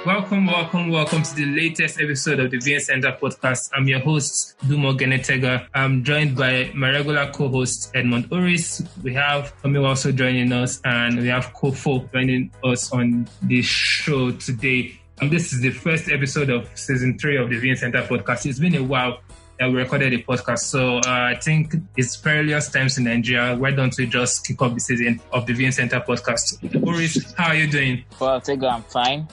Welcome to the latest episode of the VN Center podcast. I'm your host, Tega. I'm joined by my regular co-host, Edmund Oris. We have Tomiwa also joining us, and we have Kofo joining us on the show today. This is the first episode of season 3 of the VN Center podcast. It's been a while that we recorded a podcast, so I think it's perilous times in Nigeria. Why don't we just kick off the season of the VN Center podcast? Oris, how are you doing? Well, Tega, I'm fine.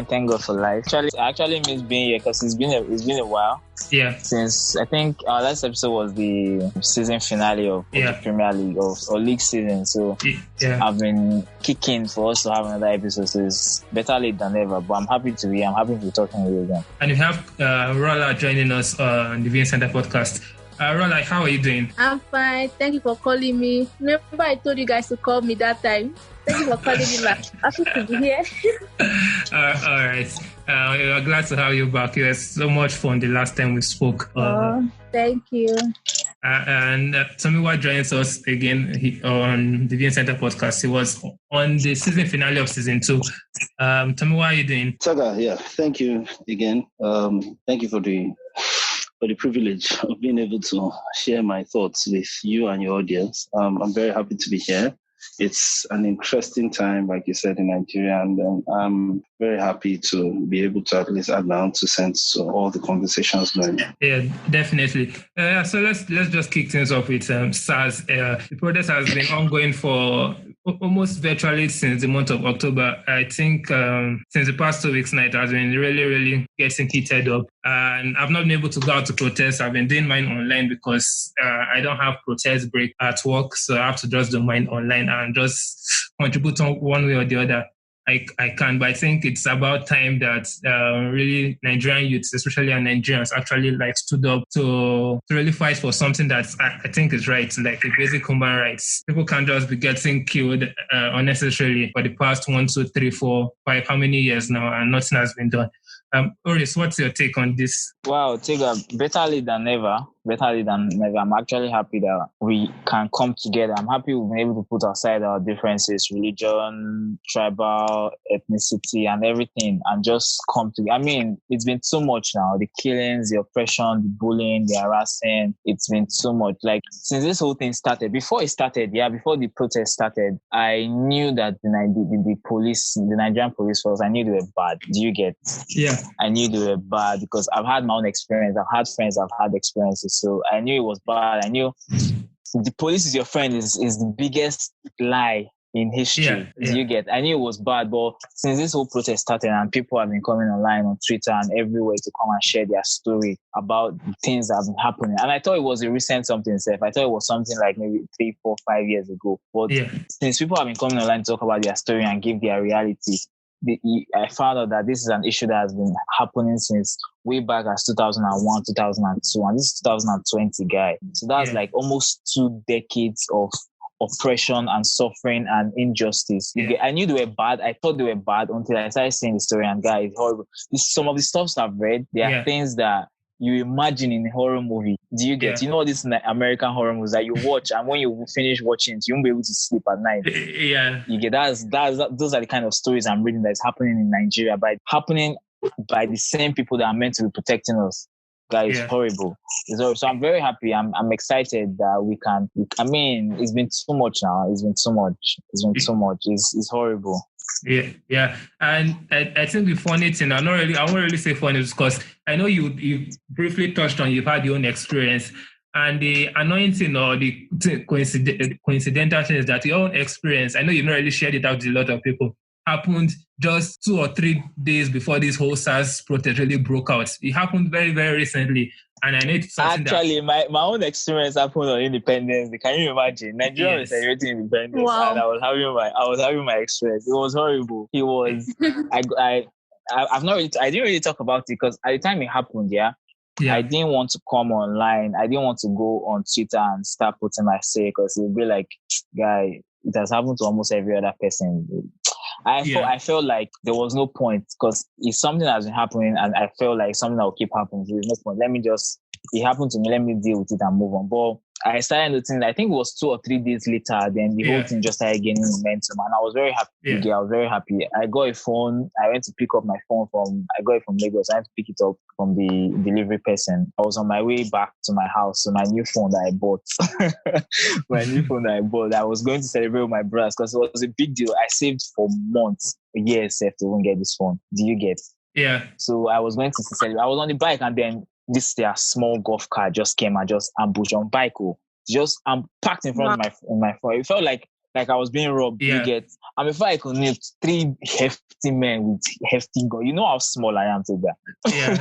Thank God for life. I actually miss being here because it's been a while. Yeah. Since I think our last episode was the season finale of the Premier League or league season. So I've been kicking for us to have another episode. So it's better late than ever. But I'm happy to be here. I'm happy to be talking with you again. And we have Rola joining us on the VN Center podcast. Rola, how are you doing? I'm fine. Thank you for calling me. Remember I told you guys to call me that time. Thank you for calling me back. Happy to be here. All right. We're glad to have you back. It was so much fun the last time we spoke. Thank you. And Tomiwa joins us again on the VN Center podcast. He was on the season finale of season 2. Tomiwa, how are you doing? Tega, thank you again. Thank you for the privilege of being able to share my thoughts with you and your audience. I'm very happy to be here. It's an interesting time, like you said, in Nigeria, and I'm very happy to be able to at least add my own 2 cents to all the conversations going. Yeah, definitely. So let's just kick things off with Sars. The protest has been ongoing for almost virtually since the month of October. I think since the past 2 weeks now, it has been really getting heated up. And I've not been able to go out to protest. I've been doing mine online because I don't have protest break at work. So I have to just do mine online and just contribute on one way or the other. I can, but I think it's about time that really Nigerian youths, especially Nigerians, actually stood up to really fight for something that I think is right, like the basic human rights. People can't just be getting killed unnecessarily for the past 1, 2, 3, 4, 5, how many years now, and nothing has been done. Oris, what's your take on this? Wow, Tega, better late than never. I'm actually happy that we can come together. I'm happy we've been able to put aside our differences, religion, tribal, ethnicity, and everything, and just come together. I mean, it's been too much now. The killings, the oppression, the bullying, the harassing. It's been too much. Like, since this whole thing started, before the protest started, I knew that the police, the Nigerian police force, I knew they were bad. Do you get? Yeah. I knew they were bad because I've had my own experience. I've had friends, I've had experiences. So I knew it was bad. I knew the police is your friend is the biggest lie in history. Yeah. You get? I knew it was bad, but since this whole protest started and people have been coming online on Twitter and everywhere to come and share their story about things that have been happening. And I thought it was a recent something, Seth. I thought it was something like maybe 3, 4, 5 years ago. But since people have been coming online to talk about their story and give their reality, I found out that this is an issue that has been happening since way back as 2001, 2002, and this is 2020, guy. So that's like almost 2 decades of oppression and suffering and injustice. I knew they were bad. I thought they were bad until I started seeing the story, and guy, it's horrible. Some of the stuff I've read, there are things that you imagine in a horror movie. Do you get? You know these American horror movies that you watch, and when you finish watching it, you won't be able to sleep at night. Yeah. You get? Those are the kind of stories I'm reading that's happening in Nigeria, happening by the same people that are meant to be protecting us. Guys, it's horrible. It's horrible. So I'm very happy. I'm excited that we can. I mean, it's been too much now. It's too much. It's horrible. Yeah. And I think the funny thing, I won't really say funny because I know you briefly touched on, you've had your own experience, and the annoying thing or the coincidental thing is that your own experience, I know you've not really shared it out with a lot of people, happened just 2 or 3 days before this whole SARS protest really broke out. It happened very, very recently. And I know it's something actually, my own experience happened on Independence Day. Can you imagine? Nigeria was celebrating independence, and I was having my experience. It was horrible. It was. I didn't really talk about it because at the time it happened, I didn't want to come online. I didn't want to go on Twitter and start putting my say because it would be like, guy, it has happened to almost every other person. I felt like there was no point because it's something that's been happening, and I felt like something that will keep happening. There's no point. Let me just it happened to me. Let me deal with it and move on. But I started noticing, I think it was 2 or 3 days later, then the whole thing just started gaining momentum, and I was very happy. Yeah. I was very happy. I got a phone. I went to pick up my phone I got it from Lagos. I went to pick it up from the delivery person. I was on my way back to my house, so my new phone that I bought, I was going to celebrate with my brothers because it was a big deal. I saved for months, years to even get this phone. Do you get? Yeah. So I was going to celebrate. I was on the bike, and then their small golf car just came and just ambushed on bike. I'm parked in front of my phone. It felt like I was being robbed. You get? And before I could name 3 hefty men with hefty guns. You know how small I am, Tega. Yeah.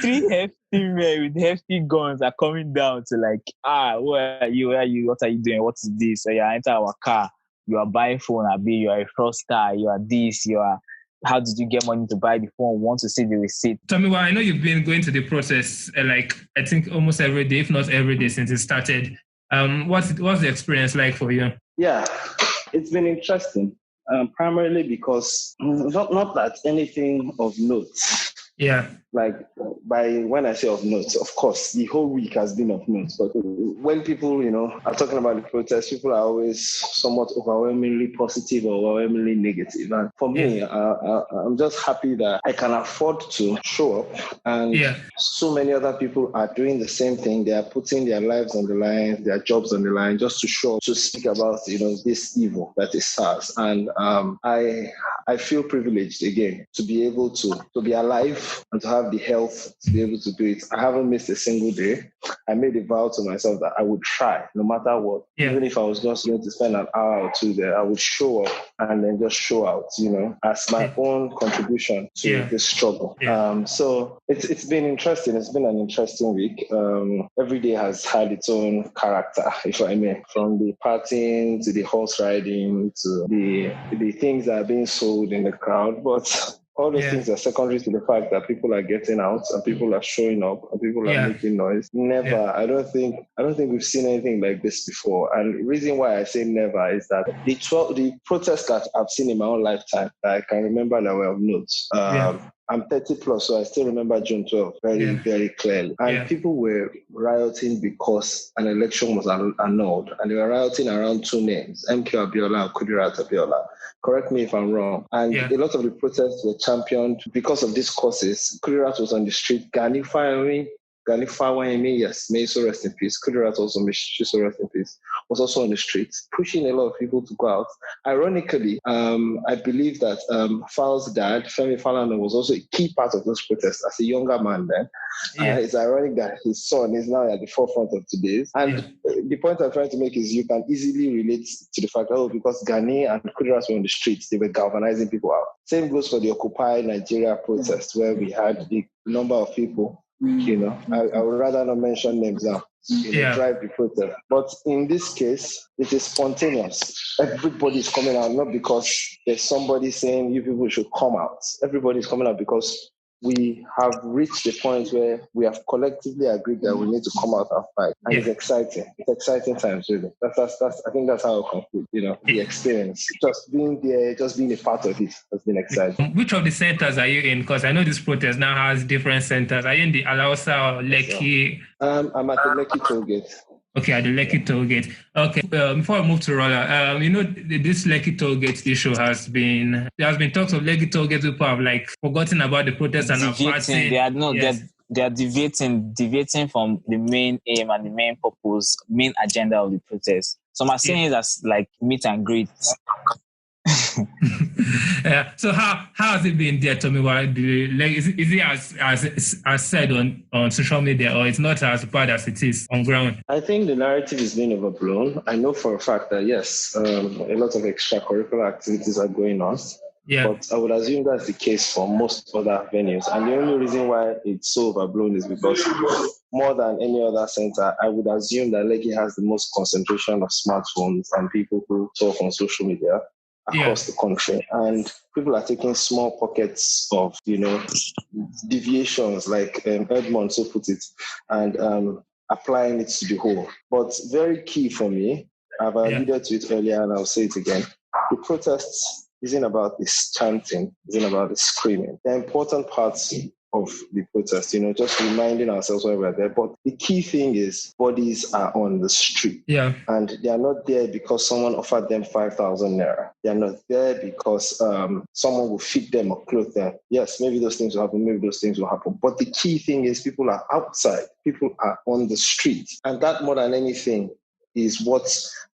3 hefty men with hefty guns are coming down to where are you? What are you doing? What is this? So you enter our car. You are buying phone, you are a fraudster. You are this. You are. How did you get money to buy the phone? Want to see the receipt? Tomiwa, I know you've been going to the process I think almost every day, if not every day since it started. What's the experience like for you? Yeah, it's been interesting. Primarily because not that anything of note. Yeah. When I say of note, of course, the whole week has been of note. But when people, are talking about the protest, people are always somewhat overwhelmingly positive or overwhelmingly negative. And for me, I'm just happy that I can afford to show up. And so many other people are doing the same thing. They are putting their lives on the line, their jobs on the line, just to show up, to speak about, this evil that is Sars. And I feel privileged again to be able to be alive and to have the health to be able to do it. I haven't missed a single day. I made a vow to myself that I would try no matter what. Yeah. Even if I was just going to spend an hour or 2 there, I would show up and then just show out, as my own contribution to this struggle. Yeah. So it's been interesting. It's been an interesting week. Every day has had its own character, if I may, from the partying to the horse riding to the things that are being sold in the crowd. But all those things are secondary to the fact that people are getting out and people are showing up and people are making noise. Never. Yeah. I don't think we've seen anything like this before. And the reason why I say never is that the protests that I've seen in my own lifetime that I can remember that were of note. I'm 30 plus, so I still remember June 12 very, very clearly. And people were rioting because an election was annulled. And they were rioting around 2 names, MK Abiola and Kudirat Abiola. Correct me if I'm wrong. And a lot of the protests were championed because of these causes. Kudirat was on the street. Gani Fawayemi, yes, may so rest in peace. Kudirat also, may so rest in peace, was also on the streets, pushing a lot of people to go out. Ironically, I believe that Fal's dad, Femi Falana, was also a key part of those protests as a younger man then. It's ironic that his son is now at the forefront of today's. And the point I'm trying to make is you can easily relate to the fact that, because Gani and Kudirat were on the streets, they were galvanizing people out. Same goes for the Occupy Nigeria protest, where we had the number of people. I would rather not mention names now. Drive the protest. But in this case, it is spontaneous. Everybody is coming out, not because there's somebody saying you people should come out. Everybody is coming out because we have reached the point where we have collectively agreed that we need to come out and fight. And it's exciting. It's exciting times, really. That's I think that's how I conclude, the experience. Just being there, just being a part of it has been exciting. Which of the centers are you in? Because I know this protest now has different centers. Are you in the Alausa or Lekki? I'm at the Lekki toll gate. Okay, at the Lekki toll gate. Okay, before I move to Rola, this Lekki toll gate issue there has been talks of Lekki toll gate. People have forgotten about the protest and are fighting. They are deviating from the main aim and the main purpose, main agenda of the protest. Some are saying that's meet and greet. So how has it been there, Tomiwa? Is it as said on social media, or it's not as bad as it is on ground? I think the narrative is being overblown. I know for a fact that yes, a lot of extracurricular activities are going on. Yeah. But I would assume that's the case for most other venues. And the only reason why it's so overblown is because more than any other center, I would assume that Lekki has the most concentration of smartphones and people who talk on social media across the country. And people are taking small pockets of, deviations, like Edmund so put it, and applying it to the whole. But very key for me, I've alluded to it earlier and I'll say it again, the protests isn't about this chanting, isn't about the screaming. The important parts of the protest, just reminding ourselves when we're there. But the key thing is bodies are on the street. Yeah. And they are not there because someone offered them 5,000 naira. They are not there because someone will feed them or clothe them. Yes, maybe those things will happen, maybe those things will happen. But the key thing is people are outside, people are on the street. And that more than anything is what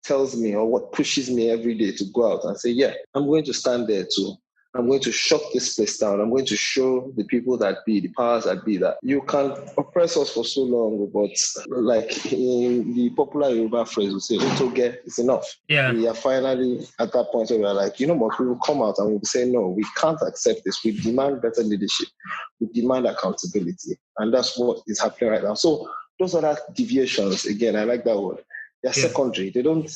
tells me or what pushes me every day to go out and say, yeah, I'm going to stand there too. I'm going to shut this place down. I'm going to show the people that be, the powers that be, that you can oppress us for so long, but like in the popular Yoruba phrase, we say, "Otoge, it's enough." Yeah. We are finally at that point where we're like, you know what, we will come out and we will say, no, we can't accept this. We demand better leadership. We demand accountability. And that's what is happening right now. So those other deviations, again, I like that word. They're secondary. They don't.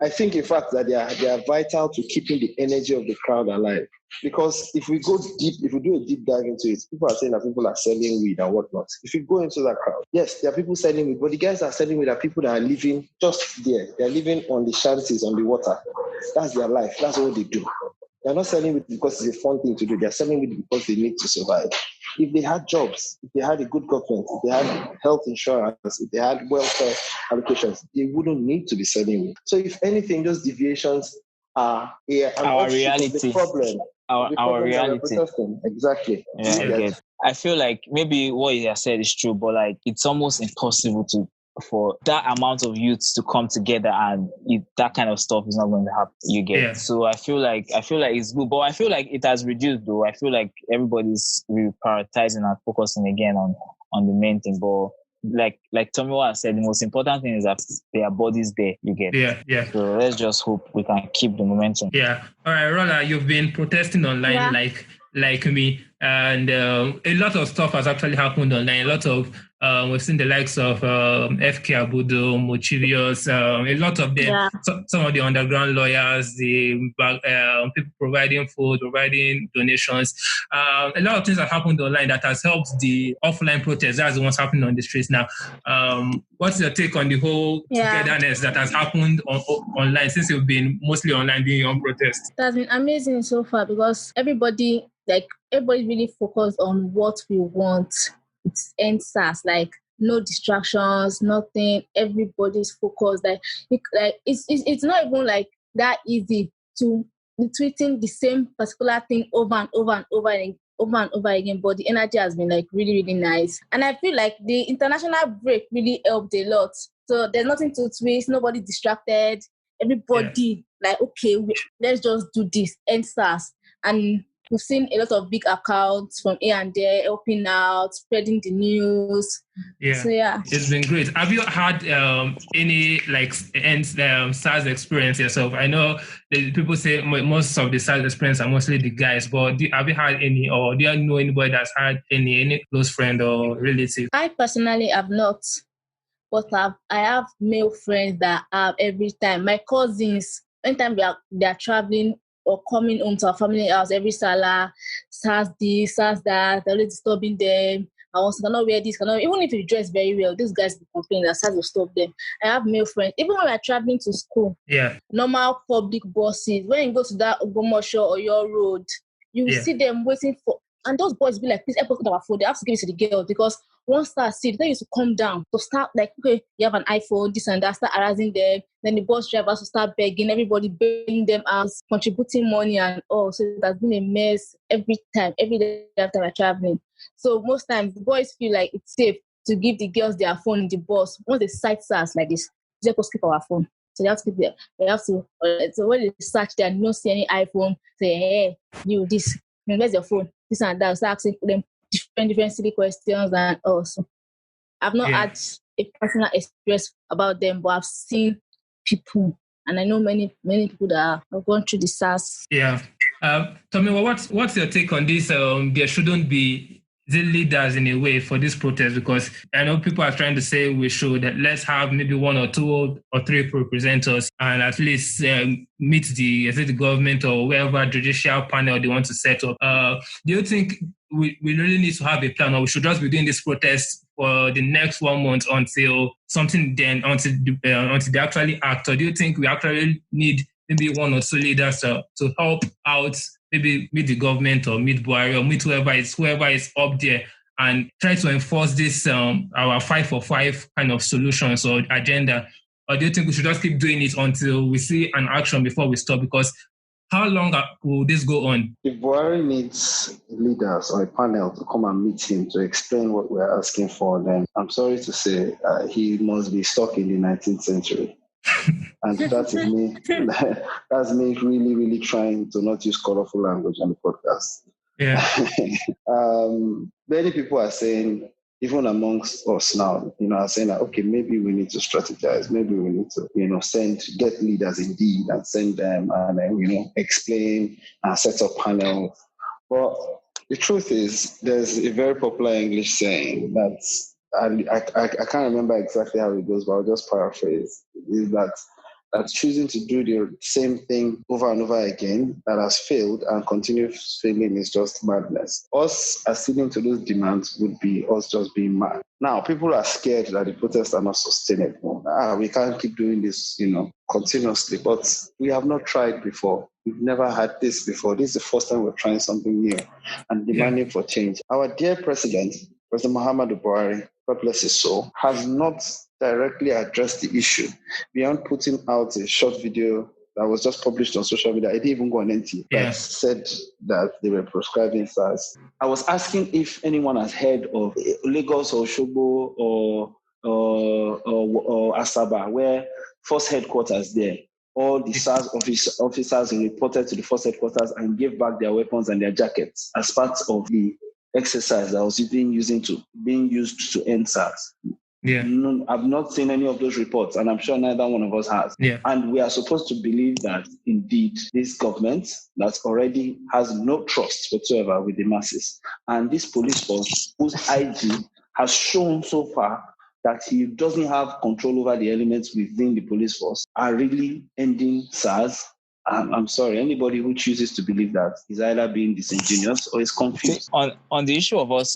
I think, in fact, that they are vital to keeping the energy of the crowd alive. Because if we go deep, if we do a deep dive into it, people are saying that people are selling weed and whatnot. If you go into that crowd, yes, there are people selling weed, but the guys that are selling weed are people that are living just there. They're living on the shanties, on the water. That's their life. That's what they do. They're not selling it because it's a fun thing to do. They're selling it because they need to survive. If they had jobs, if they had a good government, if they had health insurance, if they had welfare allocations, they wouldn't need to be selling it. So if anything, those deviations are our reality. The problem. Our reality. Exactly. Yeah, I feel like maybe what you have said is true, but like it's almost impossible for that amount of youths to come together and that kind of stuff is not going to happen. You get it. So I feel like it's good, but I feel like it has reduced though. I feel like everybody's prioritizing and focusing again on the main thing. But like Tomiwa said, the most important thing is that there are bodies there. You get it. Yeah. So let's just hope we can keep the momentum. Yeah. All right, Rola, you've been protesting online like me, and a lot of stuff has actually happened online. A lot of we've seen the likes of FK Abudo, Mochivius, a lot of them, some of the underground lawyers, the people providing food, providing donations. A lot of things have happened online that has helped the offline protests. That's what's happening on the streets now. What's your take on the whole togetherness that has happened online since you've been mostly online doing your own protests? It has been amazing so far because everybody really focused on what we want. It's end Sars, like no distractions, nothing. Everybody's focused. It's not even like that easy to be tweeting the same particular thing over and over and over again. But the energy has been like really, really nice. And I feel like the international break really helped a lot. So there's nothing to tweet, nobody distracted. Everybody okay, let's just do this, end Sars. And we've seen a lot of big accounts from here and there helping out, spreading the news. Yeah. So it's been great. Have you had any SARS experience yourself? I know people say most of the SARS experience are mostly the guys, but have you had any, or do you know anybody that's had any close friend or relative? I personally have not, but I have male friends that have every time. My cousins, anytime they are traveling or coming home to our family house every Salah, SARS this, SARS that, they're always disturbing them. I cannot wear this, even if you dress very well, these guys will complain that SARS will stop them. I have male friends. Even when we're traveling to school, normal public buses, when you go to that Ogomosho or your road, you will see them waiting for, and those boys be like, please help us with our food. They have to give it to the girls because once start see, they used to come down to start like, okay, you have an iPhone, this and that, start harassing them. Then the bus drivers will start begging, everybody begging them out, contributing money and all. So it has been a mess every day after we're traveling. So most times the boys feel like it's safe to give the girls their phone in the bus. Once they sight SARS like this, they just keep our phone. So they have to keep there. So when they search there and don't see any iPhone, say, hey, you this, where's your phone? This and that. So asking them different silly questions and also. I've not had a personal experience about them, but I've seen people, and I know many people that have gone through the SARS. Yeah. Tomiwa, what's your take on this? There shouldn't be the leaders in a way for this protest, because I know people are trying to say we should let's have maybe 1 or 2 or 3 representatives and at least meet the government or wherever judicial panel they want to set up. Do you think we really need to have a plan, or we should just be doing this protest for the next 1 month until something until they actually act? Or do you think we actually need maybe one or two leaders to help out, maybe meet the government or meet Buhari or meet whoever is up there and try to enforce this our 5-for-5 kind of solutions or agenda? Or do you think we should just keep doing it until we see an action before we stop? Because how long will this go on? If Buhari needs leaders or a panel to come and meet him to explain what we're asking for, then I'm sorry to say he must be stuck in the 19th century. And that's me really, really trying to not use colorful language on the podcast. Yeah. Many people are saying, even amongst us now, are saying that, okay, maybe we need to strategize. Maybe we need to, get leaders indeed and send them and then, explain and set up panels. But the truth is, there's a very popular English saying that, I can't remember exactly how it goes, but I'll just paraphrase, is that choosing to do the same thing over and over again that has failed and continues failing is just madness. Us acceding to those demands would be us just being mad. Now, people are scared that the protests are not sustainable. We can't keep doing this, continuously, but we have not tried before. We've never had this before. This is the first time we're trying something new and demanding for change. Our dear President Muhammadu Buhari, God bless his soul, has not directly addressed the issue beyond putting out a short video that was just published on social media. I didn't even go on NT that said that they were proscribing Sars. I was asking if anyone has heard of Lagos or Osogbo or Asaba, where force headquarters there. All the Sars officers reported to the force headquarters and gave back their weapons and their jackets as part of the exercise that was being used to end SARS. Yeah. No, I've not seen any of those reports, and I'm sure neither one of us has. Yeah. And we are supposed to believe that indeed this government that already has no trust whatsoever with the masses, and this police force whose IG has shown so far that he doesn't have control over the elements within the police force, are really ending SARS. I'm sorry, anybody who chooses to believe that is either being disingenuous or is confused. On the issue of us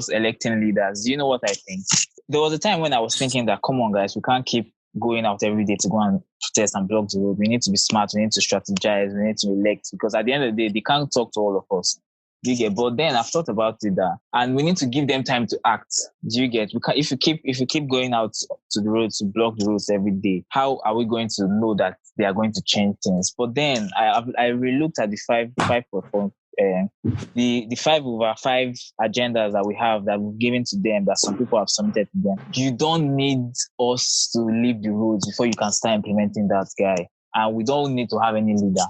electing leaders, do you know what I think? There was a time when I was thinking that, come on guys, we can't keep going out every day to go and protest and block the road. We need to be smart, we need to strategize, we need to elect, because at the end of the day, they can't talk to all of us. Do you get? But then I've thought about it, and we need to give them time to act. Do you get? If you keep going out to the road to block the roads every day, how are we going to know that they are going to change things? But then I relooked at the 5-for-4, the 5/5 agendas that we have, that we've given to them, that some people have submitted to them. You don't need us to leave the roads before you can start implementing that, guy. And we don't need to have any leader.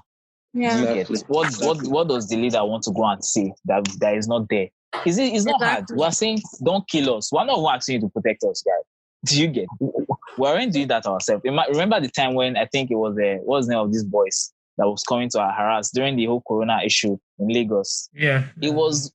Yeah. Do you get? What does the leader want to go and say that is not there? It's not hard. We're saying don't kill us. We're not asking you to protect us, guys. Do you get? We aren't doing that ourselves. Remember the time when I think it was what's the name of these boys that was coming to harass during the whole Corona issue in Lagos? Yeah. It was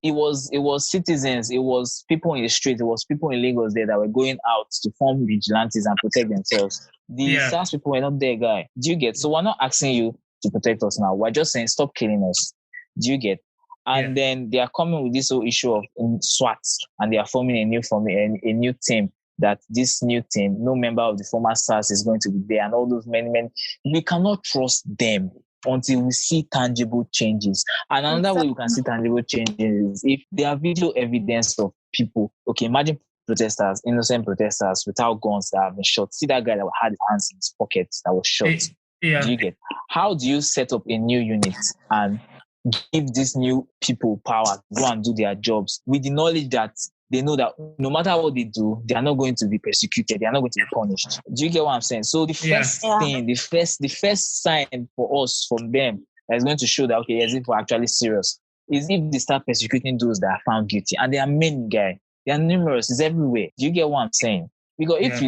citizens, it was people in the street, it was people in Lagos there that were going out to form vigilantes and protect themselves. The SARS people were not there, guy. Do you get? So we're not asking you to protect us now. We're just saying stop killing us. Do you get? And then they are coming with this whole issue of SWAT, and they are forming a new team. That this new team, no member of the former SARS is going to be there, and all those many. We cannot trust them until we see tangible changes. And another way we can see tangible changes is if there are video evidence of people. Okay, imagine protesters, innocent protesters without guns that have been shot. See that guy that had his hands in his pockets that was shot. Yeah. Do you get? How do you set up a new unit and give these new people power, go and do their jobs with the knowledge that they know that no matter what they do, they are not going to be persecuted, they are not going to be punished? Do you get what I'm saying? So the first thing, the first sign for us from them that is going to show that, okay, yes, if we're actually serious, is if they start persecuting those that are found guilty. And there are many, guys. They are numerous. It's everywhere. Do you get what I'm saying? Because if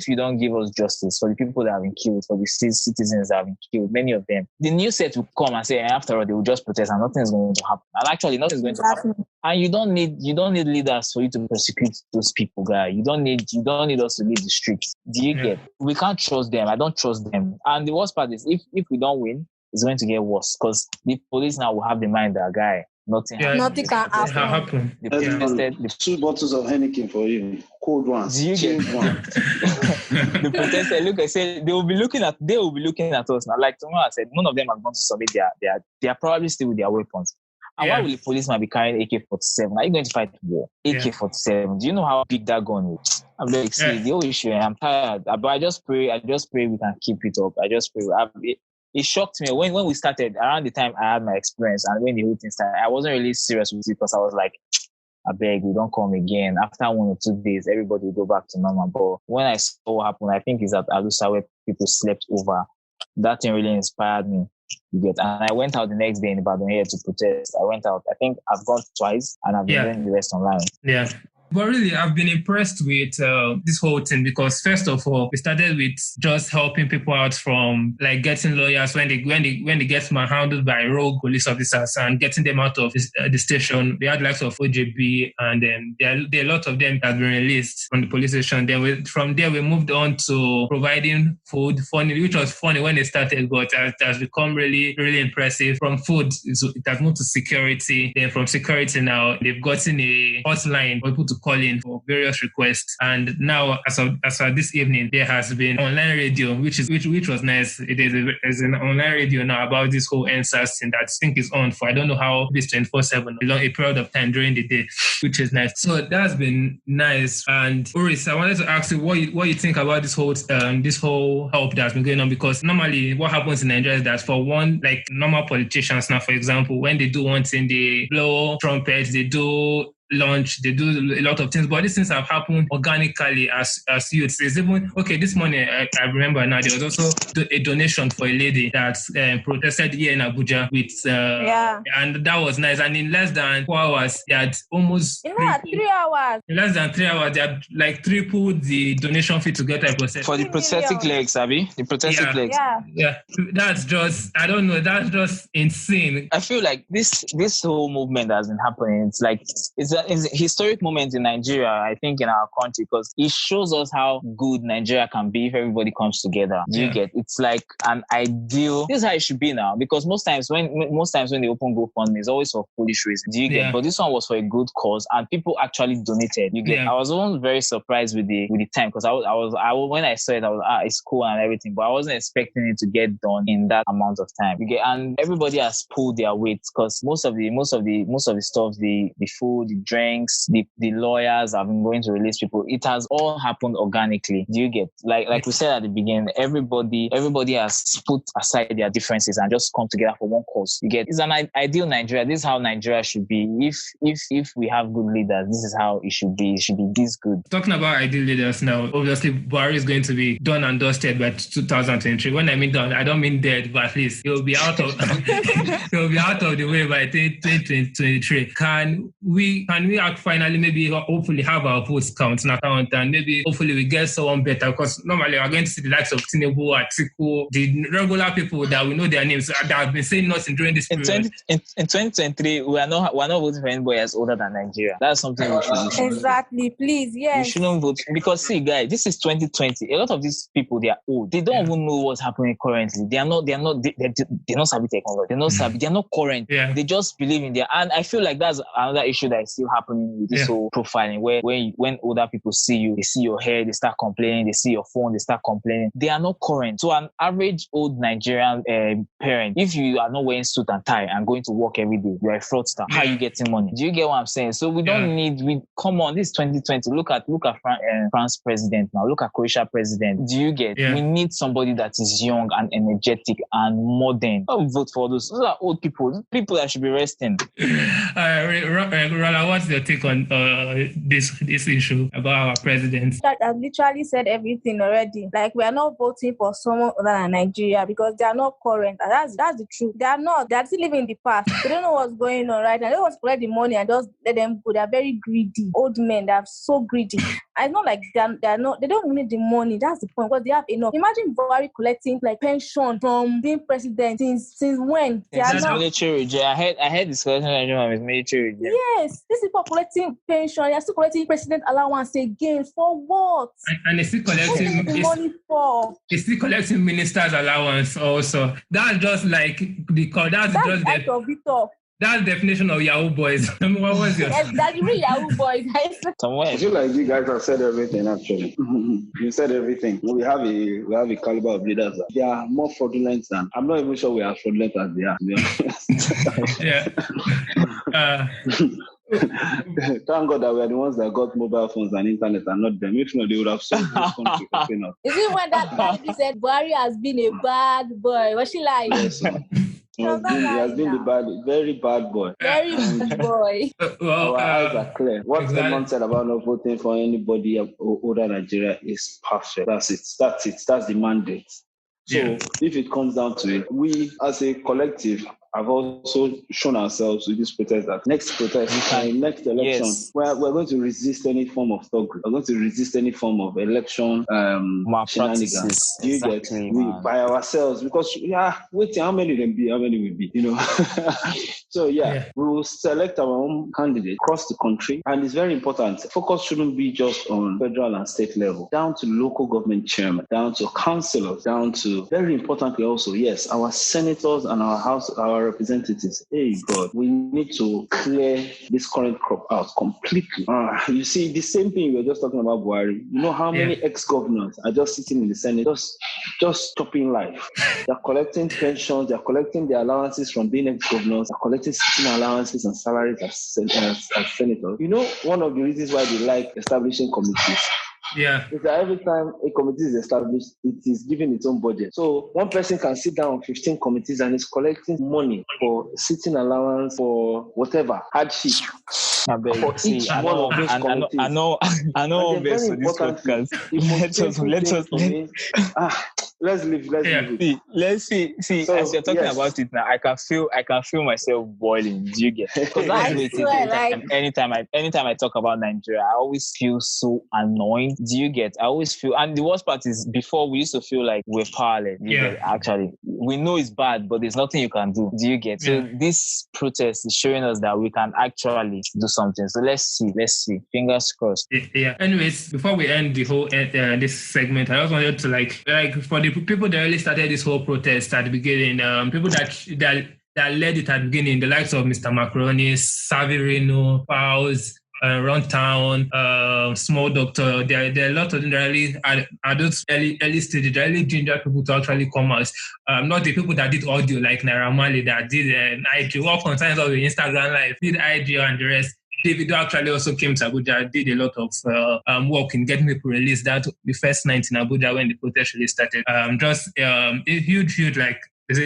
you don't give us justice for the people that have been killed, for the citizens that have been killed, many of them, the new set will come and say, after all, they will just protest and nothing is going to happen. And actually, nothing is going to happen. And you don't need leaders for you to persecute those people, guys. You don't need us to lead the streets. Do you get? We can't trust them. I don't trust them. And the worst part is, if we don't win, it's going to get worse, because the police now will have the mind that, guy, nothing Nothing can happen. They protested. 2 bottles of Heineken for you. Cold ones. Do you get one? The protesters look, I said they will be looking at us now. Like Tomiwa said, none of them have gone to submit they are probably still with their weapons. And why will the policeman be carrying AK-47? Are you going to fight war? AK-47. Do you know how big that gun is? I'm like, see, the whole issue, I'm tired. But I just pray we can keep it up. I just pray. It shocked me when we started, around the time I had my experience and when the whole thing started, I wasn't really serious with it because I was like, I beg, we don't come again. After 1 or 2 days, everybody will go back to normal. But when I saw what happened, I think it's at Alusa where people slept over. That thing really inspired me. And I went out the next day in Ibadan here to protest. I went out. I think I've gone twice and I've been doing the rest online. Yeah. But really, I've been impressed with this whole thing because first of all, we started with just helping people out from like getting lawyers when they get manhandled by rogue police officers and getting them out of the station. We had lots of OJB and then there are a lot of them that have been released from the police station. Then from there, we moved on to providing food, which was funny when it started, but it has become really, really impressive. From food, it has moved to security. Then from security now, they've gotten a hotline for people to call in for various requests, and now as of this evening there has been online radio which was nice. There's an online radio now about this whole NSAS thing that I think is on for I don't know how this 24/7 a period of time during the day, which is nice. So that's been nice. And Oris, I wanted to ask you what you think about this whole help that's been going on, because normally what happens in Nigeria is that for one, like normal politicians now, for example, when they do one thing, they blow trumpets, they do launch, they do a lot of things, but these things have happened organically as youths. It's even this morning I remember now there was also a donation for a lady that protested here in Abuja with and that was nice. And in less than 4 hours they had almost 3 hours. In less than 3 hours they had like tripled the donation fee to get a process for the prosthetic legs, Abby. The prosthetic legs. Yeah, that's just, I don't know, that's just insane. I feel like this whole movement that has been happening, it's like it's a historic moment in Nigeria, I think, in our country, because it shows us how good Nigeria can be if everybody comes together. Do you get? It's like an ideal. This is how it should be now, because most times when they open GoFundMe, it's always for foolish reasons. Do you get? But this one was for a good cause, and people actually donated. You get? I was almost very surprised with the time, because I was when I saw it, I was it's cool and everything, but I wasn't expecting it to get done in that amount of time. You get? And everybody has pulled their weight, because most of the stuff, the food, the drinks, the lawyers have been going to release people. It has all happened organically. Do you get? Like we said at the beginning, everybody has put aside their differences and just come together for one cause. You get? It's an ideal Nigeria. This is how Nigeria should be. If we have good leaders, this is how it should be. It should be this good. Talking about ideal leaders now, obviously Buhari is going to be done and dusted by 2023. When I mean done, I don't mean dead, but at least he'll be out of he'll be out of the way by 2023. Can we finally maybe hopefully have our votes count and maybe hopefully we get someone better, because normally we're going to see the likes of Tinubu, Atiku, the regular people that we know their names that have been saying nothing during this period. In 2023, we're not voting for anybody else older than Nigeria. That's something we should exactly. Please, yes. We shouldn't vote, because see, guys, this is 2020. A lot of these people, they are old. They don't even know what's happening currently. They're not savvy technology. They're not current. Yeah. They just believe in and I feel like that's another issue that is still happening with this whole profiling, where when older people see you, they see your hair, they start complaining. They see your phone, they start complaining. They are not current. So an average old Nigerian parent, if you are not wearing suit and tie and going to work every day, you're a fraudster. How are you getting money? Do you get what I'm saying? So we don't come on, this is 2020. Look at France president now. Look at Croatia president. Do you get? We need somebody that is young and energetic and modern. Don't vote for those. Those are old people that should be resting. Rola, what's your take on this issue about our president? I've literally said everything already. Like, we are not voting for someone other than Nigeria because they are not current. And that's the truth. They are not. They are still living in the past. They don't know what's going on right now. They don't want to collect the money and just let them go. They are very greedy. Old men, they are so greedy. And it's not like they don't need the money. That's the point, because they have enough. Imagine Buhari collecting like pension from being president since when? They are not military. I had discussion with military. Yes, these people are collecting pension. They are still collecting president allowance again. For what? And they're still collecting the money for. They're still collecting minister's allowance also. That's just like that's the act of Victor. That definition of Yahoo boys. What was your? Yes, that's really Yahoo boys. Somewhere. I feel like you guys have said everything. Actually, you said everything. We have a caliber of leaders. They are more fraudulent than. I'm not even sure we are fraudulent as they are. To be honest. Yeah. Thank God that we are the ones that got mobile phones and internet and not them. If not, they would have sold this country for peanuts. Is it when that lady said Buhari has been a bad boy? Was she lying? Yes, he has been the very bad boy. Very bad boy. Our eyes are clear. What Edmund said about not voting for anybody older Nigeria is perfect. That's it. That's the mandate. So if it comes down to it, we as a collective have also shown ourselves with this protest that next protest, next election, we're going to resist any form of thuggery. We're going to resist any form of election shenanigans. Do you get by ourselves? Because waiting, how many will be? You know. So we will select our own candidate across the country, and it's very important. Focus shouldn't be just on federal and state level, down to local government chairman, down to councillors, down to very importantly also, our senators and our representatives. Hey God, we need to clear this current crop out completely. You see, the same thing we were just talking about Buhari. You know how many ex-governors are just sitting in the Senate, just stopping life. They're collecting pensions, they're collecting their allowances from being ex-governors, they're collecting sitting allowances and salaries as senators. You know, one of the reasons why they like establishing committees. Is that every time a committee is established, it is given its own budget. So one person can sit down on 15 committees and is collecting money for sitting allowance, for whatever, hardship. For each one of those committees. I know best with this podcast. Let's leave. Let's see. So, as you're talking about it now, I can feel myself boiling. Do you get? Because that's anytime I talk about Nigeria, I always feel so annoyed. Do you get? I always feel, and the worst part is before we used to feel like we're powerless. Actually, we know it's bad, but there's nothing you can do. Do you get? So this protest is showing us that we can actually do something. So let's see. Fingers crossed. Yeah. Anyways, before we end the whole this segment, I also wanted to like for the people that really started this whole protest at the beginning, people that led it at the beginning, the likes of Mr. Macaroni, Savirino, Pals, Runtown, Small Doctor, there are a lot of them that really are those early stages, that really ginger people to actually come out. Not the people that did audio like Naira Marley that did IG, what concerns of the Instagram live, did IG and the rest. David actually also came to Abuja, did a lot of work in getting people released. That the first night in Abuja when the protest really started. A huge like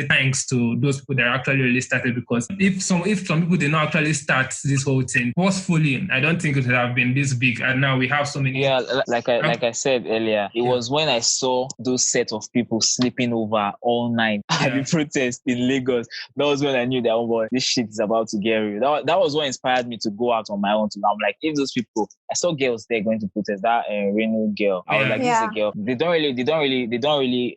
thanks to those people that actually really started, because if some people did not actually start this whole thing forcefully, I don't think it would have been this big. And now we have so many. Yeah, like I said earlier, it was when I saw those set of people sleeping over all night at the protest in Lagos. That was when I knew that, oh boy, this shit is about to get real. That was what inspired me to go out on my own. I'm like, if those people, I saw girls there going to protest. That Reno girl, I was like, this is a girl. They don't really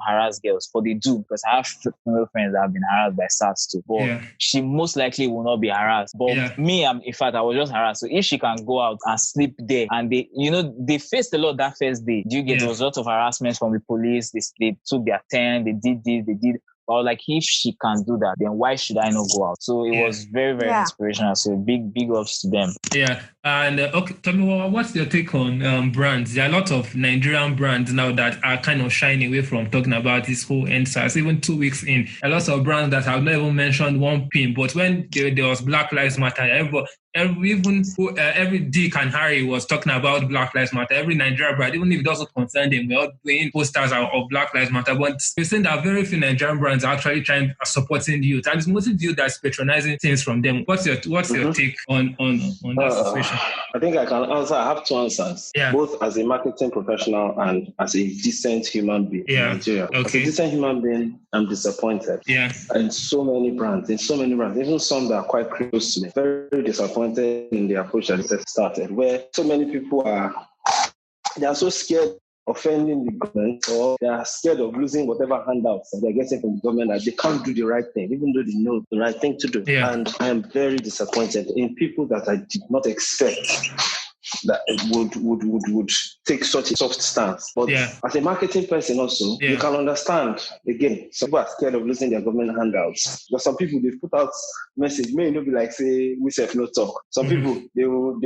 harass girls, but they do, because I have female friends that have been harassed by Sars too. But she most likely will not be harassed. But me, in fact, I was just harassed. So if she can go out and sleep there, and they faced a lot that first day. Do you get? There was a lot of harassment from the police. They took their turn. They did this. They did. But like, if she can do that, then why should I not go out? So it was very, very inspirational. So big ups to them. Yeah. And okay, Tomiwa, what's your take on brands? There are a lot of Nigerian brands now that are kind of shying away from talking about this whole EndSARS. Even 2 weeks in, a lot of brands that have not even mentioned one pin. But when there was Black Lives Matter, every Dick and Harry was talking about Black Lives Matter. Every Nigerian brand, even if it doesn't concern them, we're all doing posters of Black Lives Matter. But we're saying that very few Nigerian brands are actually supporting the youth, and it's mostly the youth that's patronizing things from them. What's your take on that situation? I think I can answer. I have two answers, both as a marketing professional and as a decent human being in Nigeria. Okay. As a decent human being, I'm disappointed. In so many brands, even some that are quite close to me, very disappointed in the approach that they started, where so many people they are so scared offending the government, or they are scared of losing whatever handouts that they're getting from the government, that they can't do the right thing, even though they know the right thing to do. And I am very disappointed in people that I did not expect that would take such a soft stance. But as a marketing person also, you can understand, again, some people are scared of losing their government handouts. But some people, they've put out message, may not be like, say, we self no talk. Some people, they will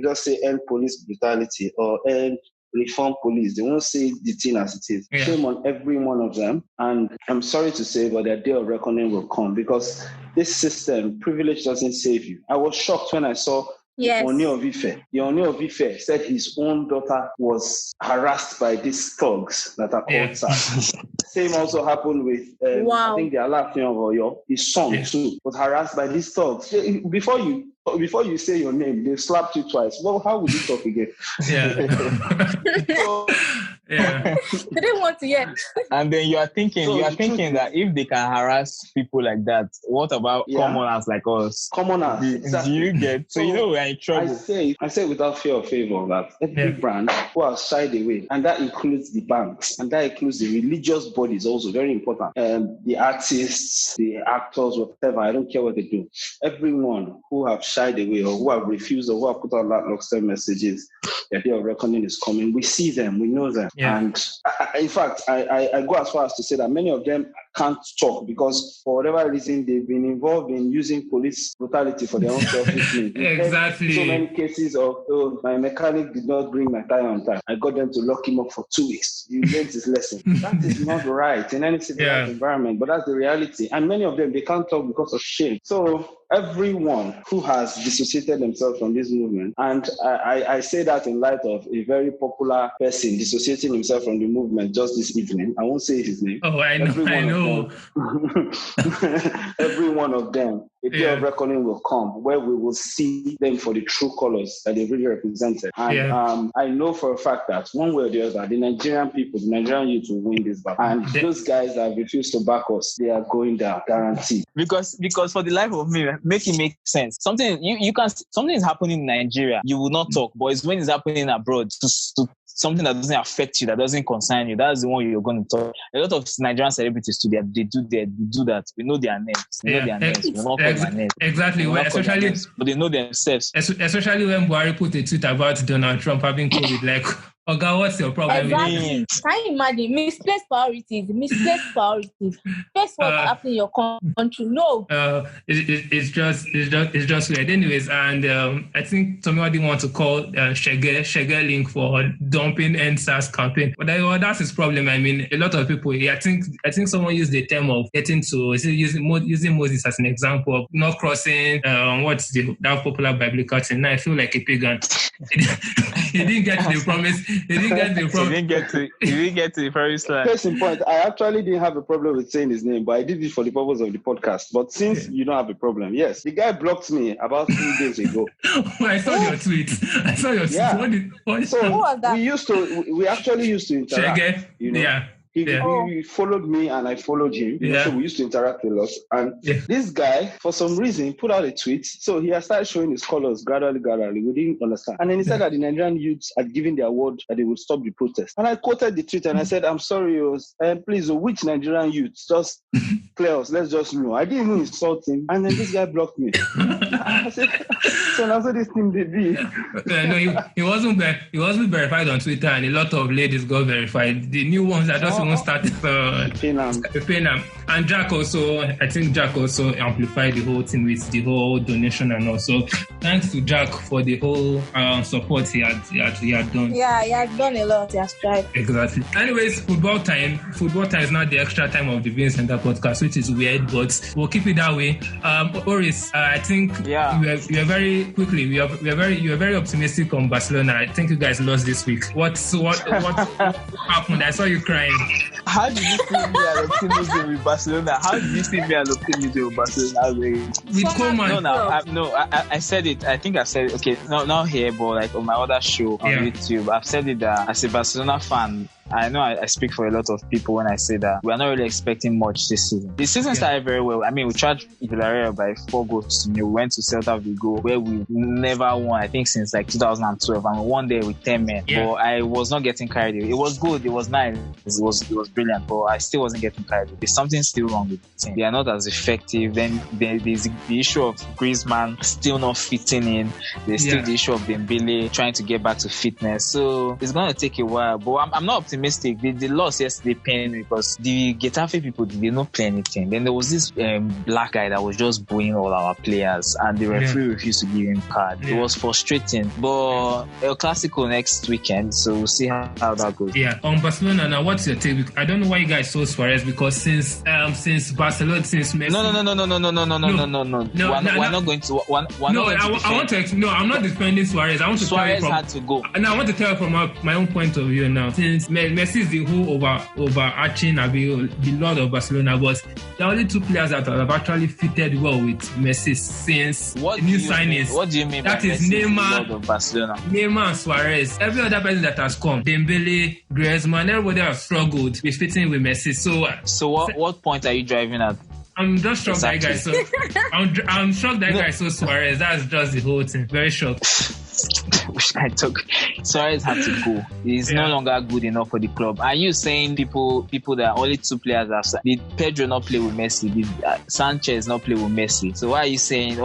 just say end police brutality or end reform police. They won't say the thing as it is. Shame on every one of them. And I'm sorry to say, but their day of reckoning will come, because this system, privilege doesn't save you. I was shocked when I saw Oni of Ife. The Oni of Ife said his own daughter was harassed by these thugs that are called Sars. Same also happened with, I think the Alaafin of Oyo, his son too, was harassed by these thugs. Before you say your name, they slapped you twice. Well, how would you talk again? They didn't want to hear. And then you are thinking that if they can harass people like that, what about commoners like us? Commoners. Do you get? So you know we're in trouble. I say without fear or favor that every brand who has shied away, and that includes the banks, and that includes the religious bodies also, very important. The artists, the actors, whatever, I don't care what they do. Everyone who have shied away or who have refused or who have put out lackluster messages, the day of reckoning is coming. We see them, we know them. And in fact, I go as far as to say that many of them can't talk because for whatever reason they've been involved in using police brutality for their own selfish needs. Exactly. So many cases of, my mechanic did not bring my tire on time. I got them to lock him up for 2 weeks. You learned his lesson. That is not right in any civilized environment, but that's the reality. And many of them, they can't talk because of shame. So everyone who has dissociated themselves from this movement, and I say that in light of a very popular person dissociating himself from the movement just this evening. I won't say his name. Oh, I know. Every one of them, a day of reckoning will come where we will see them for the true colors that they really represented. And I know for a fact that one way or the other, the Nigerian people, the Nigerian youth will win this battle. And those guys that refuse to back us, they are going down, guaranteed. Because for the life of me, make it make sense. Something is happening in Nigeria, you will not talk, but it's when it's happening abroad to something that doesn't affect you, that doesn't concern you, that's the one you're going to talk. A lot of Nigerian celebrities today, they do that. We know their names. We know their names. We not call their names. Exactly. Especially, but they know themselves. Especially when Buhari put a tweet about Donald Trump having COVID, like, Oga, what's your problem? Exactly. Can you imagine? Misplaced priorities. First what's happening in your country. No. It's just weird. Anyways, and I think Tomiwa didn't want to call Shege Link for dumping NSAS campaign. But that's his problem. I mean, a lot of people, I think someone used the term of getting to, using Moses as an example of not crossing that popular biblical thing. Now I feel like a pagan. He didn't get to the promise. He didn't get to the promised land. Case in point, I actually didn't have a problem with saying his name, but I did it for the purpose of the podcast. But since you don't have a problem, yes, the guy blocked me about 3 days ago. I saw your tweet. Yeah. What was that? We actually used to interact. Shege. You know? He followed me and I followed him. So we used to interact a lot. And this guy, for some reason, put out a tweet. So he has started showing his colors gradually. We didn't understand. And then he said that the Nigerian youths had given their word that they would stop the protest. And I quoted the tweet and I said, I'm sorry, please, which Nigerian youths? Just clear us. Let's just know. I didn't even insult him. And then this guy blocked me. I said, so now this thing they be. No, he wasn't verified on Twitter, and a lot of ladies got verified. The new ones that just won't start Penam. And Jack also amplified the whole thing with the whole donation, and also thanks to Jack for the whole support he had done. Yeah, he has done a lot. He has tried. Exactly. Anyways, football time is not the extra time of the Viewing Center podcast, which is weird, but we'll keep it that way. Oris, I think you are very quickly. You are very optimistic on Barcelona. I think you guys lost this week. What happened? I saw you crying. How did you see me an optimism with Barcelona? With Coleman? I said it. I think I said it. Okay, not here, but like on my other show on YouTube, I've said it that as a Barcelona fan, I know I speak for a lot of people when I say that we're not really expecting much this season. The season started very well. I mean, we charged Villarreal by 4 goals. We went to Celta Vigo, where we never won, I think, since like 2012, and we won there with 10 men. Yeah. But I was not getting carried away. It was good. It was nice. It was brilliant. But I still wasn't getting carried away. There's something still wrong with the team. They are not as effective. Then there's the issue of Griezmann still not fitting in. There's still the issue of Dembele trying to get back to fitness. So it's going to take a while. But I'm not optimistic. The loss yesterday pained me because the Getafe people did not play anything. Then there was this black guy that was just booing all our players, and the referee refused to give him card. It was frustrating. But El Clasico next weekend, so we'll see how that goes. Yeah. On Barcelona now, what's your take? I don't know why you guys so Suarez, because since Barcelona, since Messi. No. We're not going to. I'm not defending Suarez. I want to Suarez had to go. And I want to tell you from my own point of view now. Since Messi is the whole overarching the Lord of Barcelona, but there are only 2 players that have actually fitted well with Messi since new signings. What do you mean? That is Neymar, Lord of Barcelona. Neymar and Suarez. Every other person that has come, Dembele, Griezmann, everybody has struggled with fitting with Messi. So what point are you driving at? I'm just shocked that guy. So I'm shocked that guy so Suarez. That's just the whole thing. Very shocked. Suarez had to go. He's no longer good enough for the club. Are you saying people that only 2 players have? Did Pedro not play with Messi? Did Sanchez not play with Messi? So why are you saying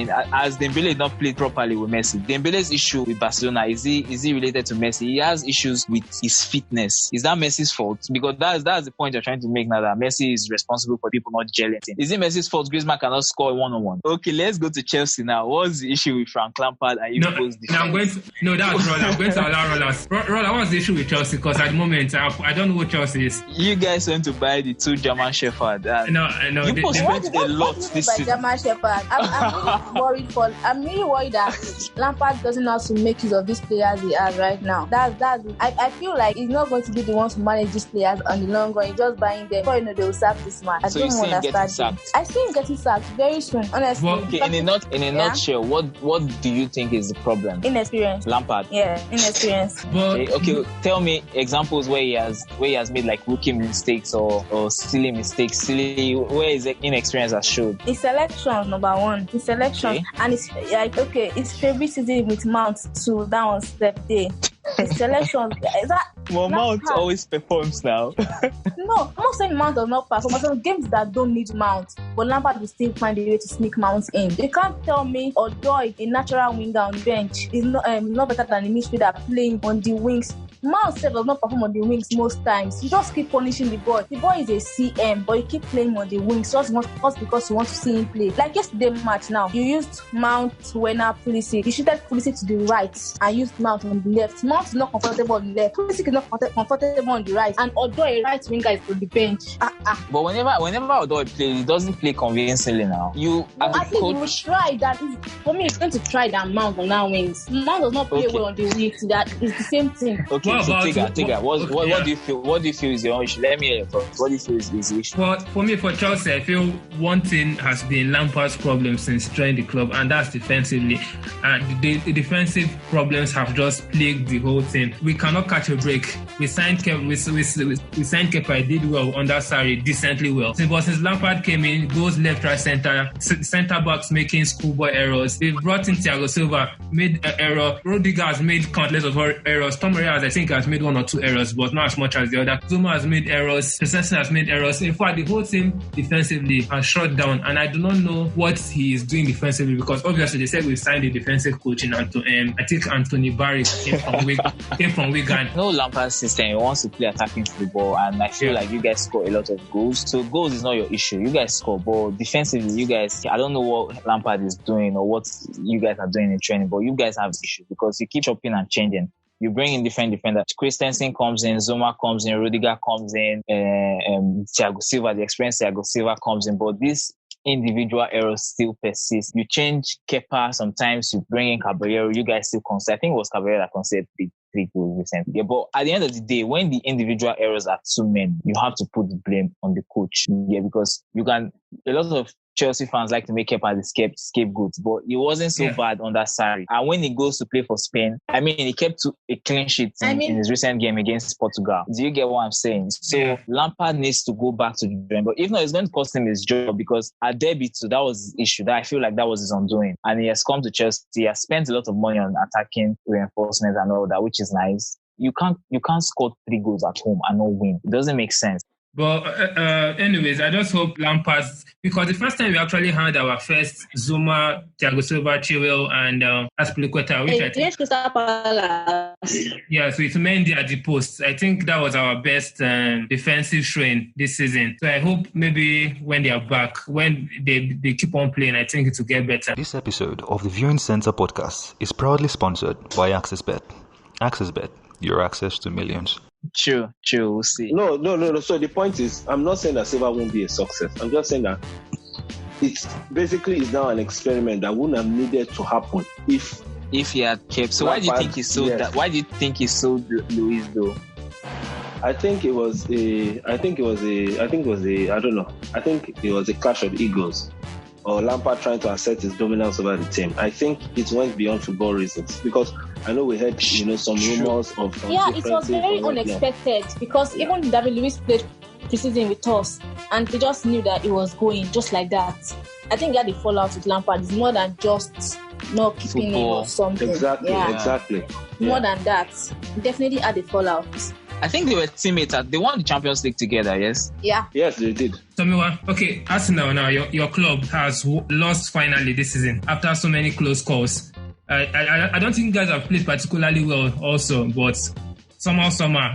as Dembele not played properly with Messi? Dembele's issue with Barcelona, is he related to Messi? He has issues with his fitness. Is that Messi's fault? Because that's the point you're trying to make now, that Messi is responsible for people not gelling. Is it Messi's fault Griezmann cannot score 1-on-1? Okay, let's go to Chelsea now. What's the issue with Frank Lampard and that's Rola. I'm going to allow Rola, what's the issue with Chelsea? Because at the moment, I don't know what Chelsea is. You guys went to buy the 2 German Shepherds. No. You spent a lot this season. German Shepherd. I'm really worried that Lampard doesn't know how to make use of these players he has right now. I feel like he's not going to be the one to manage these players on the long run. He's just buying them. Before you know, they will sack this man. I don't understand. I see him getting sacked very soon, honestly. Well, okay, in a nutshell, what do you think is the problem? Inexperience. Lampard. Yeah, inexperience. Okay, tell me examples where he has made like rookie mistakes or silly mistakes. Where his inexperience has showed. His selection, number 1. His selection. Okay. And it's like, his favoritism with Mount to that one step day. His selection. Mount always performs now. No, I'm not saying Mount does not perform. I'm saying games that don't need Mount, but Lampard will still find a way to sneak Mount in. You can't tell me Odoi, a natural winger on the bench, is not better than a midfielder playing on the wings. Mount does not perform on the wings most times. You just keep punishing the boy. The boy is a CM, but you keep playing on the wings just because you want to see him play. Like yesterday match now, you used Mount, Werner, Pulisic. You shifted Pulisic to the right and used Mount on the left. Mount is not comfortable on the left. Pulisic is not comfortable on the right. And Odoi, a right winger, is on the bench. But whenever Odoi plays, he doesn't play convincingly now. I think he will try that. For me, it's going to try that Mount on our wings. Mount does not play well on the wings. That is the same thing. Okay. Tega, what do you feel? What do you feel is your issue? Let me hear your thoughts. What do you feel is the issue? Well, for me, for Chelsea, I feel one thing has been Lampard's problem since joining the club, and that's defensively. And the defensive problems have just plagued the whole thing. We cannot catch a break. We signed Kepa. He did well under Sarri, decently well. But since Lampard came in, goes left, right, centre backs making schoolboy errors. They brought in Thiago Silva, made an error. Rodriguez has made countless of errors. Tomori I think has made 1 or 2 errors, but not as much as the other. Zuma has made errors. Christensen has made errors. In fact, the whole team defensively has shut down, and I do not know what he is doing defensively, because obviously they said we signed a defensive coach in I think Anthony Barry came from Wigan. No, Lampard's system. He wants to play attacking football, and I feel like you guys score a lot of goals. So goals is not your issue. You guys score, but defensively, you guys, I don't know what Lampard is doing or what you guys are doing in training, but you guys have issues because you keep chopping and changing. You bring in different defenders. Christensen comes in, Zuma comes in, Rudiger comes in, Thiago Silva, the experienced Thiago Silva comes in. But this individual errors still persist. You change Kepa, sometimes you bring in Caballero, you guys still concede. I think it was Caballero that conceded 3 goals recently. Yeah, but at the end of the day, when the individual errors are too many, you have to put the blame on the coach. Yeah, because a lot of Chelsea fans like to make up as the scapegoat, but it wasn't so bad under Sarri. And when he goes to play for Spain, I mean, he kept to a clean sheet in his recent game against Portugal. Do you get what I'm saying? So Lampard needs to go back to the drawing board. If not, it's going to cost him his job, because at Derby too, that was his issue. That I feel like that was his undoing. And he has come to Chelsea. He has spent a lot of money on attacking reinforcements and all that, which is nice. You can't score 3 goals at home and not win. It doesn't make sense. But anyways, I just hope Lampard's, because the first time we actually had our first Zuma, Thiago Silva, Chilwell, and Aspilicueta, which I think... Yeah, so it's Mendy at the post. I think that was our best defensive strain this season. So I hope maybe when they are back, when they keep on playing, I think it will get better. This episode of the Viewing Center podcast is proudly sponsored by AccessBet. AccessBet, your access to millions. True, we'll see. No. So the point is, I'm not saying that Silva won't be a success. I'm just saying that it's basically is now an experiment that wouldn't have needed to happen if he had kept. So why do you think he sold that? Why do you think he sold Luis though? I think it was a clash of egos, or Lampard trying to assert his dominance over the team. I think it went beyond football reasons, because I know we had some rumors of it was very unexpected, because even David Luiz played pre-season with us and they just knew that it was going just like that. I think that the fallout with Lampard is more than just not keeping him or something. Exactly. More than that, definitely had a fallout. I think they were teammates. They won the Champions League together, yes? Yeah. Yes, they did. Tomiwa, okay, Arsenal now, your club has lost finally this season after so many close calls. I don't think you guys have played particularly well also, but somehow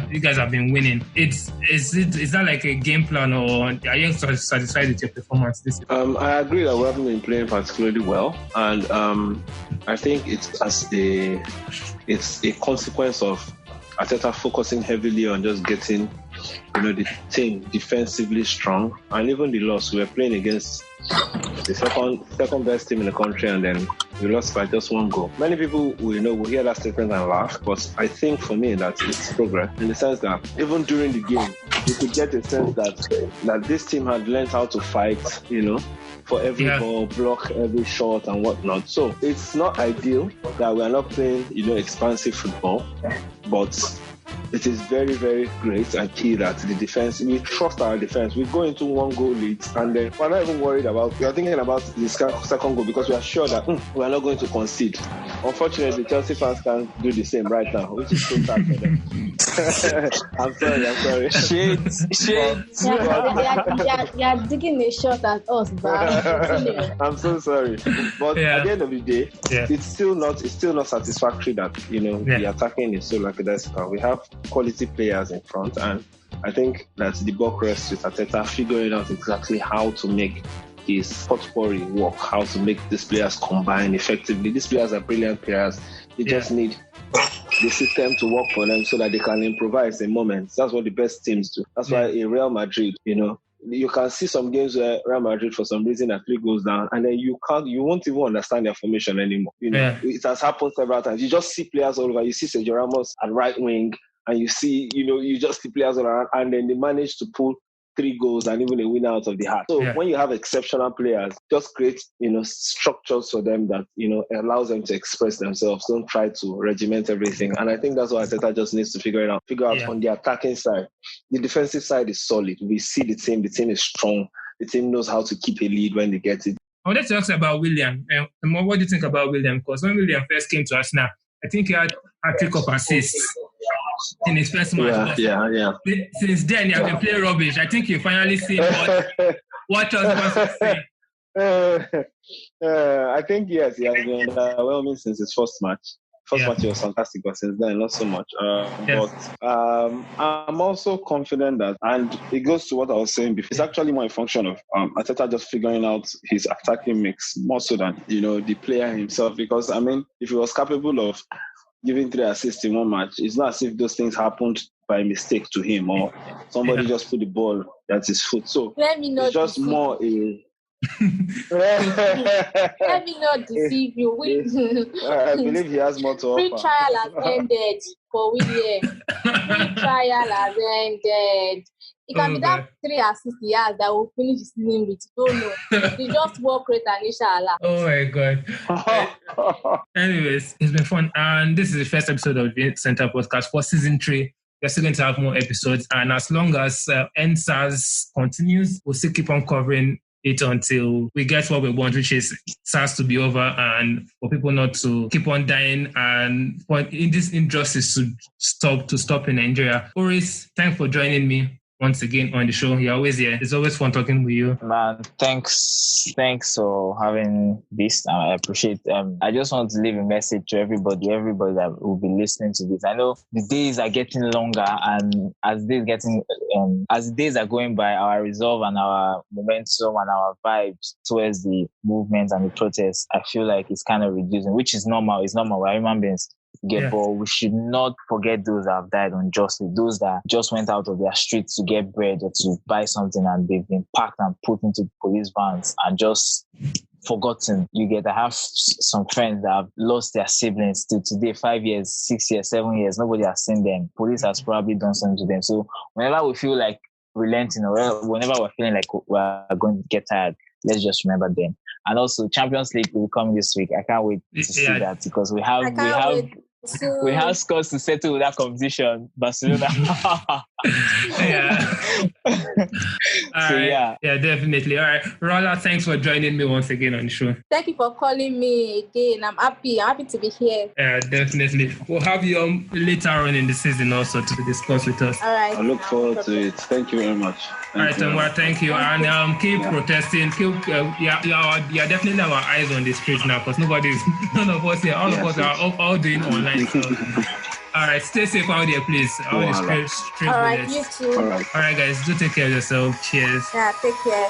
you guys have been winning. Is that like a game plan, or are you satisfied with your performance this year? I agree that we haven't been playing particularly well, and I think it's a consequence of Arteta focusing heavily on just getting the team defensively strong. And even the loss, we were playing against the second best team in the country, and then we lost by just 1 goal. Many people will hear that statement and laugh, but I think for me that it's progress, in the sense that even during the game you could get a sense that this team had learned how to fight, for every ball, block every shot and whatnot. So it's not ideal that we are not playing expansive football, but it is very, very great and key that the defense, we trust our defense. We go into 1-goal leads, and then we're not even worried about, we are thinking about the second goal, because we are sure that we are not going to concede. Unfortunately, Chelsea fans can't do the same right now, which is so sad for them. I'm sorry. Shit. They are digging a shot at us, but I'm so sorry. But at the end of the day, it's still not satisfactory that the attacking is so lackadaisical. We have quality players in front, and I think that the buck rests with Arteta figuring out exactly how to make his potpourri work, how to make these players combine effectively. These players are brilliant players. They just need the system to work for them so that they can improvise in moments. That's what the best teams do. That's why in Real Madrid, you can see some games where Real Madrid, for some reason, are 3 goals down, and then you won't even understand their formation anymore. It has happened several times. You just see players all over. You see Sergio Ramos at right wing, and you see, you just see players all around, and then they manage to pull 3 goals and even a win out of the hat. So when you have exceptional players, just create, structures for them that, allows them to express themselves. Don't try to regiment everything. And I think that's what Arteta just needs to figure out on the attacking side. The defensive side is solid. We see the team is strong. The team knows how to keep a lead when they get it. I wanted to ask about William. What do you think about William? Because when William first came to Arsenal, I think he had a kick of assists in his first match. Yeah. Since then, he has been playing rubbish. I think you finally see what was to say. I think, yes, he has been underwhelming since his first match. Match was fantastic, but since then, not so much. But I'm also confident that, and it goes to what I was saying before, it's actually more a function of Arteta just figuring out his attacking mix more so than, the player himself. Because, if he was capable of giving 3 assists in 1 match, it's not as if those things happened by mistake to him, or somebody just put the ball at his foot. So it's just more a... Let me not deceive you. I believe he has more to offer. Free trial has ended for William. Free trial has ended. It can be that God. 3 assists he has that will finish the season with. Don't know. It's just work rate and inshallah. Oh my God. Anyways, it's been fun. And this is the first episode of the Center Podcast for season 3. We're still going to have more episodes. And as long as Sars continues, we'll still keep on covering it until we get what we want, which is SARS to be over and for people not to keep on dying and for this injustice to stop in Nigeria. Oris, thanks for joining me once again on the show. You're always here. It's always fun talking with you. Man, thanks for having this. I appreciate. I just want to leave a message to everybody that will be listening to this. I know the days are getting longer, and as the days are going by, our resolve and our momentum and our vibes towards the movement and the protests, I feel like it's kind of reducing, which is normal. It's normal. We're human beings. But we should not forget those that have died unjustly, those that just went out of their streets to get bread or to buy something and they've been packed and put into police vans and just forgotten. I have some friends that have lost their siblings to today, 5 years, 6 years, 7 years. Nobody has seen them. Police has probably done something to them. So whenever we feel like relenting or whenever we're feeling like we're going to get tired, let's just remember them. And also, Champions League will come this week. I can't wait to see that because we have scores to settle with that competition. Barcelona. Yeah, definitely. All right, Rola, thanks for joining me once again on the show. Thank you for calling me again. I'm happy to be here. Yeah, definitely. We'll have you later on in the season also to discuss with us. All right. I look forward to it. Thank you very much. All right, thank you. And keep protesting. You're definitely our eyes on the streets now because none of us here, all of us are all doing online. So. All right, stay safe out there, please. All right, you too. All right, guys, do take care of yourself. Cheers. Yeah, take care.